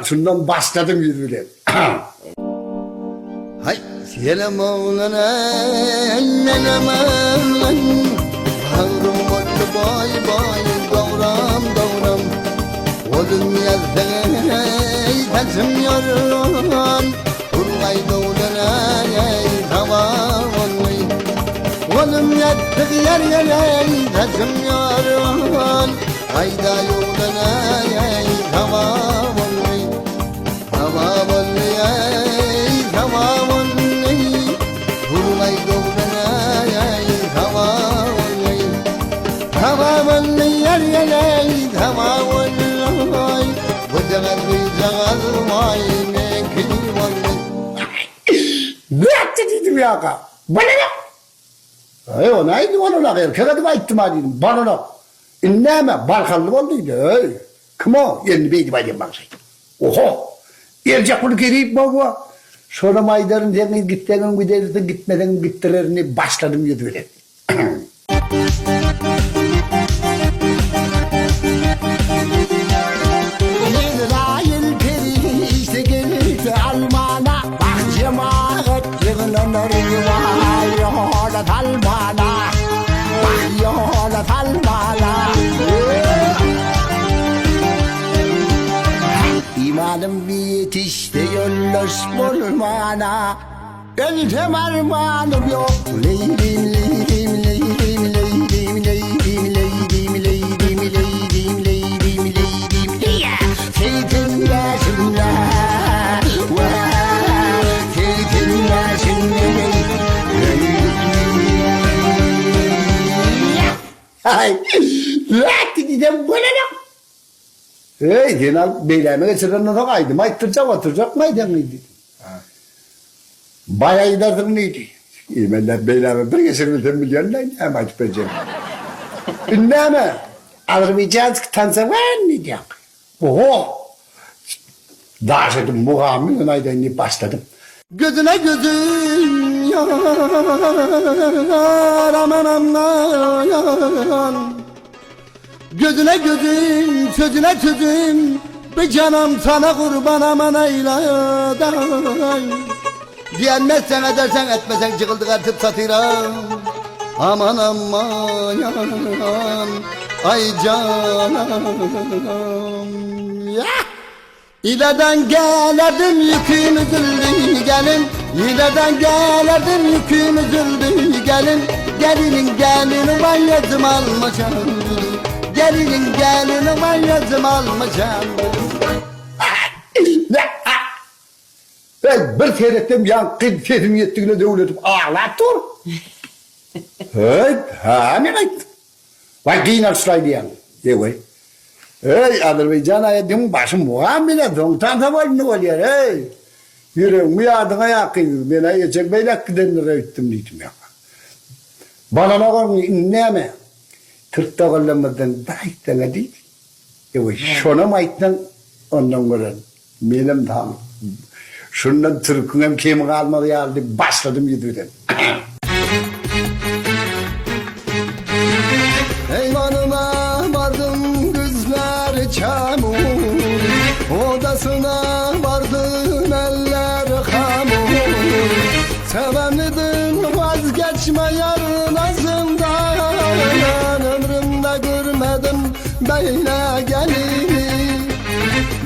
Şundan başladım yürüyle. Hay selam oğlana ellenem ağlan Bağrım oldu bay bay davram davram Oğlum yazdı tazım yarın Urgay oğlana tamam olmay Oğlum yazdı yer tazım yarın Hayda oğlana tamam olmay Tamam olmay tamam olmay Urgay oğlana tamam olmay Tamam olmay yer tamam olmay Bıcağız olmay mekil olmay Ne yaptı dedim ya ka? Bana ne? Ay o neydi bana ne? Erkek adıma ihtimaliydim. Bana ne? İnneme Balkanlı olduydu. Kim o? Yerini beydi baydım baksaydı. Oho! Ercek bunu geriyip baba. Sonra maydarın senin gittiğin gidersin gitmeden gittilerini başladım yürüyle. İsrail perişte gelirse Alman'a Bak cemaat yığılanır yuvar Yoğulat Alman'a Bak yoğulat Alman'a İmanım bitişte yollaş bulmana Ölçem armağanım yok Leylim leylim leylim leylim leylim leylim leylim leylim leylim leylim Seytin başında Seytin başında Ay! Ne dedim bana ne? Hey, genel beyleme geçiren adam aydım. Ayttıracak oturacak maydan mıydı? Bayağı giderdim neydi? İmenler beyleme bir geçirmeden milyonlar hem aytıp edeceğim. Ünleme. Azerbaycan tanzıvan ne diyor? Oho! Daha şeydim muhammed aydan ne başladım. Gözüne gözüm yar aman aman Gözüne gözüm, sözüne sözüm Bir canım sana kurban aman eyleday Diyenmezsen edersen etmesen çıkıldık artık satıram Aman aman ay canım ya İleden gelirdim yüküm üzüldü gelin İleden gelirdim yüküm üzüldü gelin Gelinin gelini ben yazım almışım Gelinin gelini ben yazım almışım Ben bir seyrettim yankı sesim yettiğine devletim ağlat dur. Hey, ha ne gayet? Vay giyin Avustralya yan. Yeğey. Hey, Azerbaycan'a yedim başım muamele dontan tabanını oluyor hey. Yüreğim uyardığına yakın. Ben ayıcak beylak gidenlere gittim diydim ya. Bana ne var ne mi? Tırtta kalamadan bıraktın değil. Yeğey, şuna mı ayıttın ondan gören. Benim tam. Şundan Türk'ün kim kalmadı ya başladım yürüden. Eyvanına vardım gözler çamur Odasına vardım eller hamur Sevemedin vazgeçme yarın azından Ömrümde görmedim böyle gelini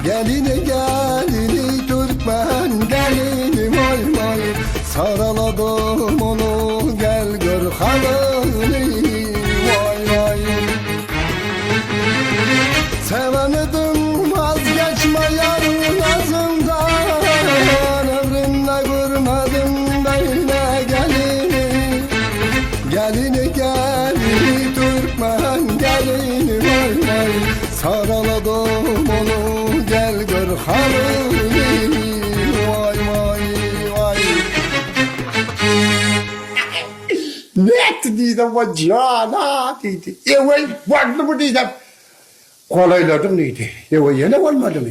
Gelini gelini Türkmen gelini vay vay Saraladım onu gel gör halini vay vay Sevemedim vazgeçme yarın azından Ömrümde görmedim böyle gelini Gelini gelini Türkmen gelini vay vay Saraladım onu gel gör halini vay vay vay Ne etti diyeceğim o cana dedi. Yeğey vardı mı diyeceğim. Kolayladım neydi? Yeğey yine olmadı mı?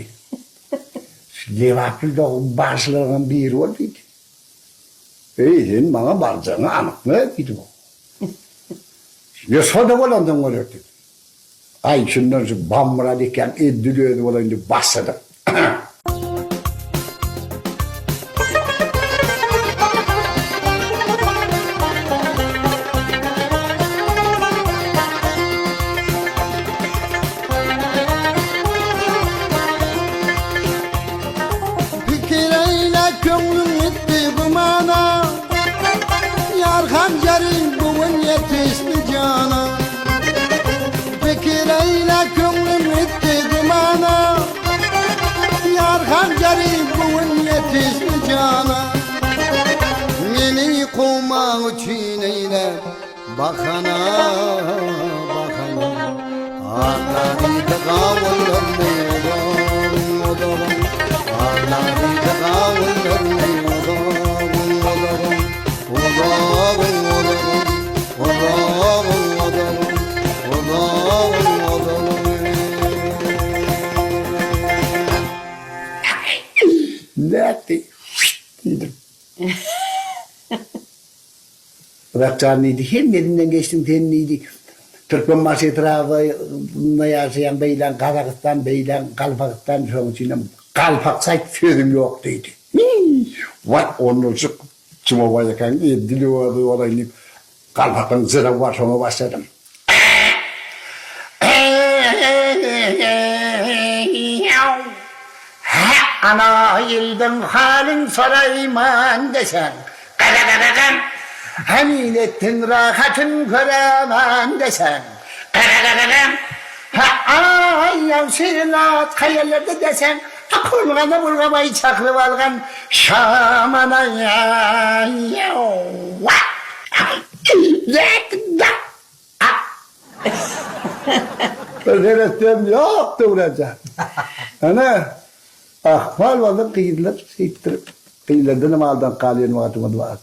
Liverpool'da başlarından biri olduydu. Sen bana barcağını anlatmaya gidin o. Ya sonra olandan olurdu. Ay şundan şu bamra diken eddülüyordu olandı başladı. Fikir eyle gönlüm gitti dumana, yar hancerin bugün yetişti cana. Fikir eyle gönlüm gitti dumana, yar hancerin bugün yetişti cana. Beni kovmak için eyle bakana, bakana. Ağları da kavurlarım odalarım. Ağları da kavurlarım odalarım odalarım. Odalarım odalarım. Odalarım odalarım. Odalarım odalarım. Ne etti? Yedim. Bırakacağın neydi? Hem yerinden geçtim hem neydi? Türkmenbaşı etrafında yaşayan beyler, Kazakistan beyler, Kalpakistan şunun içinde Kalpaksak sözüm yok dedi. Vay onun için çıma bayakan dili vardı olayını Kalpak'tan zıra var sonra başladım. Ana yıldım halin sorayman desen. Hamilettin rahatın göremem desen. Ay yav şirinat hayallerde desen. Akulgana bulgamayı çaklı valgan şamana yav. Öğretmen yok da vuracağım. Ana ahval vardı kıyırlar, seyittirip kıyırlardan maldan kalıyorum vaatımı vaat.